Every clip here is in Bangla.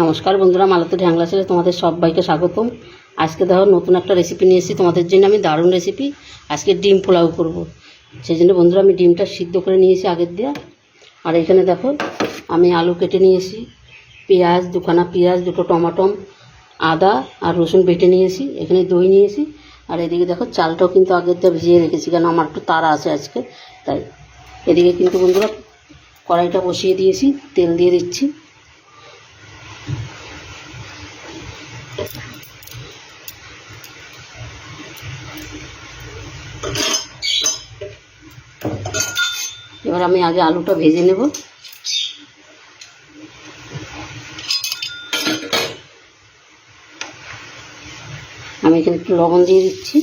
নমস্কার বন্ধুরা, মালতী ঢ্যাংলা ছেলে তোমাদের সবাইকে স্বাগতম। আজকে দেখো নতুন একটা রেসিপি নিয়ে এসেছি তোমাদের জন্য। আমি দারুণ রেসিপি, আজকে ডিম পোলাও করব। সেই জন্য বন্ধুরা আমি ডিমটা সিদ্ধ করে নিয়েছি আগের দিয়ে। আর এখানে দেখো আমি আলু কেটে নিয়েছি, পেঁয়াজ দুখানা, পেঁয়াজ দুটো, টমাটো, আদা আর রসুন বেটে নিয়েছি, এখানে দই নিয়েছি। আর এদিকে দেখো চালটাও কিন্তু আগের দিয়ে ভিজিয়ে রেখেছি, কেন আমার একটু তাড়া আছে আজকে তাই। এদিকে কিন্তু বন্ধুরা কড়াইটা বসিয়ে দিয়েছি, তেল দিয়ে দিচ্ছি। এবার আমি আগে আলুটা ভেজে নেব। আমি এখানে একটু লবণ দিয়ে দিচ্ছি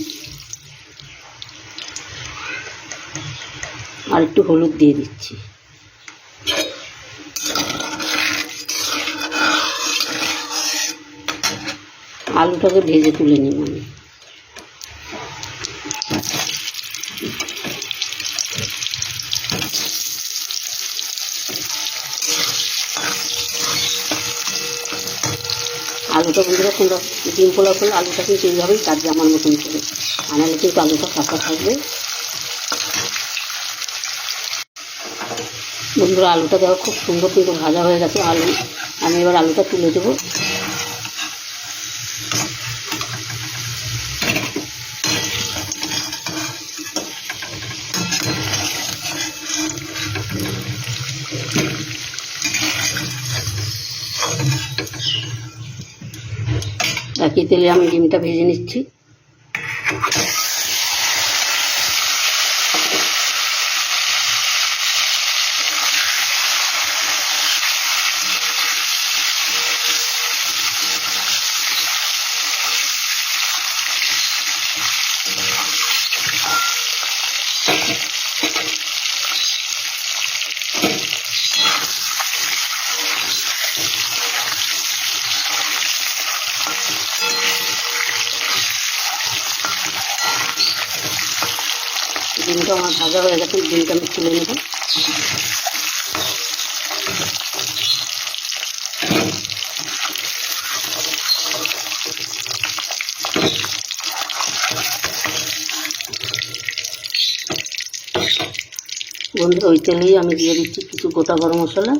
আর একটু হলুদ দিয়ে দিচ্ছি। আলুটাকে ভেজে তুলে নিব আমি। আলুটা বন্ধুরা তোমরা ডিম পোলাও করলে আলুটা কিন্তু এইভাবেই কাটবে আমার মতন করে, আনালে কিন্তু আলুটা কাঁচা থাকবে। বন্ধুরা আলুটা দেখো খুব সুন্দর কিন্তু ভাজা হয়ে গেছে আলু। আমি এবার আলুটা তুলে দেবো। একই তেলে আমি ডিমটা ভেজে নিচ্ছি। ডিমটা আমার ভাজা হয়ে গেছে, ডিমটা আমি তুলে নেব। বন্ধুরা ওই তেলেই আমি দিয়ে দিচ্ছি কিছু গোটা গরম মশলা,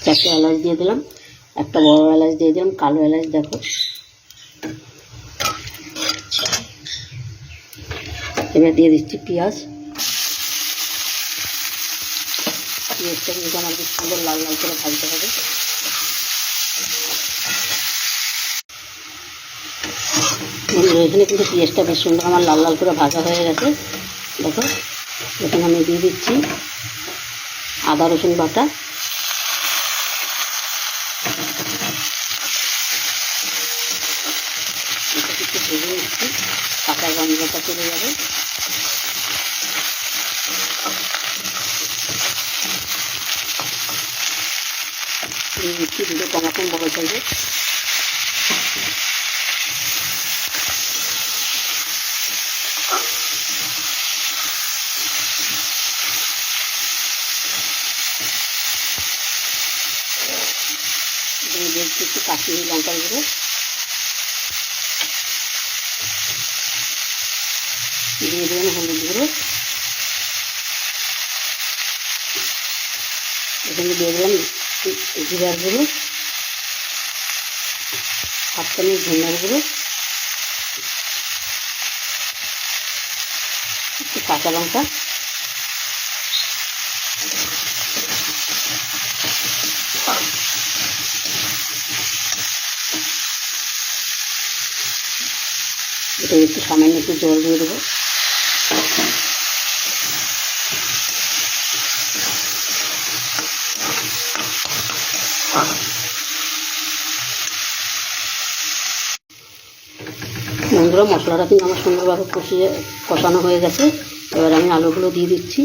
চারটে এলাচ দিয়ে দিলাম, একটা বড় এলাচ দিয়ে দিলাম, কালো এলাচ দেখো। এবার দিয়ে দিচ্ছি পেঁয়াজ। পেঁয়াজটা কিন্তু আমার বেশ সুন্দর লাল লাল করে ভাজতে হবে। এখানে কিন্তু পেঁয়াজটা বেশ সুন্দর আমার লাল লাল করে ভাজা হয়ে গেছে দেখো। এখানে আমি দিয়ে দিচ্ছি আদা রসুন বাটা, এটা একটু ভেজে নিচ্ছি, কাঁচা গন্ধটা চলে যাবে। দিয়ে দিচ্ছি দুটো টমাটো বড় সাইজের। দিয়ে দিচ্ছি একটু কাশ্মীরি লঙ্কার গুঁড়ো, দিয়ে দিলাম হলুদ গুঁড়ো, এখানে দিয়ে দিলাম জিরার গুঁড়ো, হাফ চামচ ধনিয়ার গুঁড়ো, একটু কাঁচা লঙ্কা, এটা একটু সামান্য একটু জল দিয়ে দেবো। বন্ধুরা মশলাটা কিন্তু আমার সুন্দরভাবে কষানো হয়ে গেছে। এবার আমি আলুগুলো দিয়ে দিচ্ছি।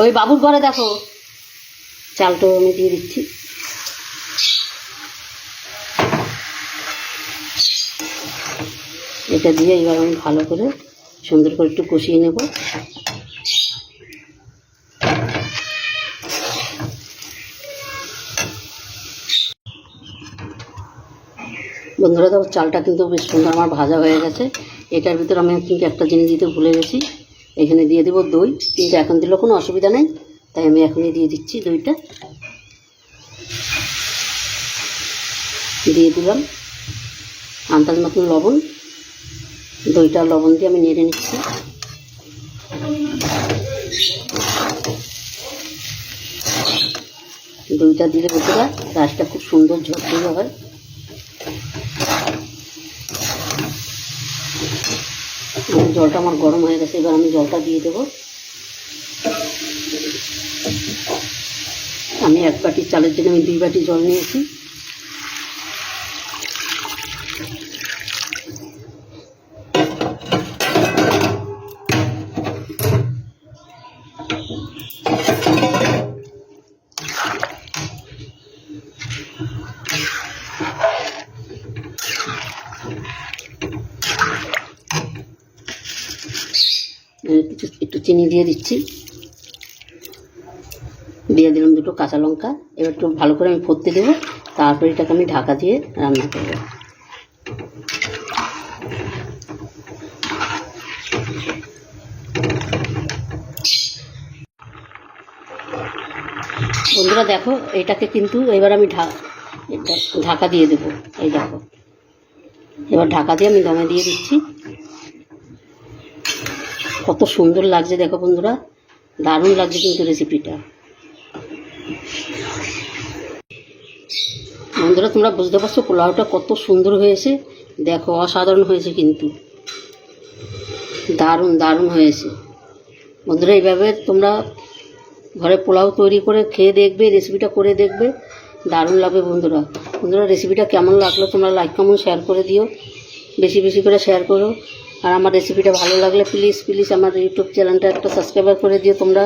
ওই বাবুর ঘরে দেখো চালটাও আমি দিয়ে দিচ্ছি। এটা দিয়ে এবার আমি ভালো করে সুন্দর করে একটু কষিয়ে নেব। বন্ধুরা দেখো চালটা কিন্তু বেশ সুন্দর আমার ভাজা হয়ে গেছে। এটার ভিতরে আমি কিন্তু একটা জিনিস দিতে ভুলে গেছি, এখানে দিয়ে দেবো দই, কিন্তু এখন দিলেও কোনো অসুবিধা নেই, তাই আমি এখনই দিয়ে দিচ্ছি দইটা। দিয়ে দিলাম আন্দাজ মতন লবণ, দইটা লবণ দিয়ে আমি নেড়ে নিচ্ছি। দইটা দিলে বন্ধুরা রাসটা খুব সুন্দর ঝরঝরে হয়। জলটা আমার গরম হয়ে গেছে, এবার আমি জলটা দিয়ে দেব। আমি 1 বাটি চালের জন্য আমি 2 বাটি জল নিয়েছি। একটু চিনি দিয়ে দিচ্ছি, দিয়ে দিলাম 2টো কাঁচা লঙ্কা। এবার একটু ভালো করে আমি ফুটতে দেবো, তারপর এটাকে আমি ঢাকা দিয়ে রান্না করব। বন্ধুরা দেখো এটাকে কিন্তু এবার আমি ঢাকা দিয়ে দেবো। এই দেখো এবার ঢাকা দিয়ে আমি দমে দিয়ে দিচ্ছি। কত সুন্দর লাগছে দেখো বন্ধুরা, দারুণ লাগছে কিন্তু রেসিপিটা। বন্ধুরা তোমরা বুঝতে পারছো পোলাওটা কত সুন্দর হয়েছে, দেখো অসাধারণ হয়েছে, কিন্তু দারুণ দারুণ হয়েছে। বন্ধুরা এইভাবে তোমরা ঘরে পোলাও তৈরি করে খেয়ে দেখবে, রেসিপিটা করে দেখবে, দারুণ লাগবে। বন্ধুরা বন্ধুরা রেসিপিটা কেমন লাগলো তোমরা লাইক কমেন্ট শেয়ার করে দিও, বেশি বেশি করে শেয়ার করো। আর আমার রেসিপিটা ভালো লাগলে প্লিজ প্লিজ আমার ইউটিউব চ্যানেলটা একটা সাবস্ক্রাইব করে দিও তোমরা।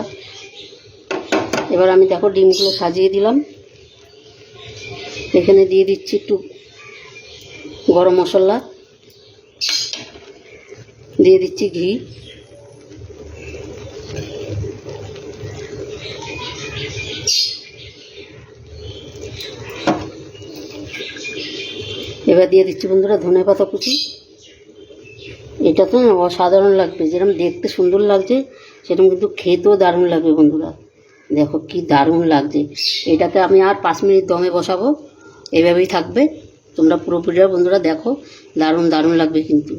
এবার আমি দেখো ডিমগুলো সাজিয়ে দিলাম, এখানে দিয়ে দিচ্ছি একটু গরম মশলা, দিয়ে দিচ্ছি ঘি, এবার দিয়ে দিচ্ছি বন্ধুরা ধনেপাতা কুচি। এটা তো অসাধারণ লাগবে, যেরকম দেখতে সুন্দর লাগছে সেরকম কিন্তু খেতেও দারুণ লাগবে। বন্ধুরা দেখো কি দারুণ লাগছে। এটাকে আমি আর 5 মিনিট দমে বসাবো, এভাবেই থাকবে। তোমরা পুরোপুরিটা বন্ধুরা দেখো, দারুণ দারুণ লাগবে কিন্তু।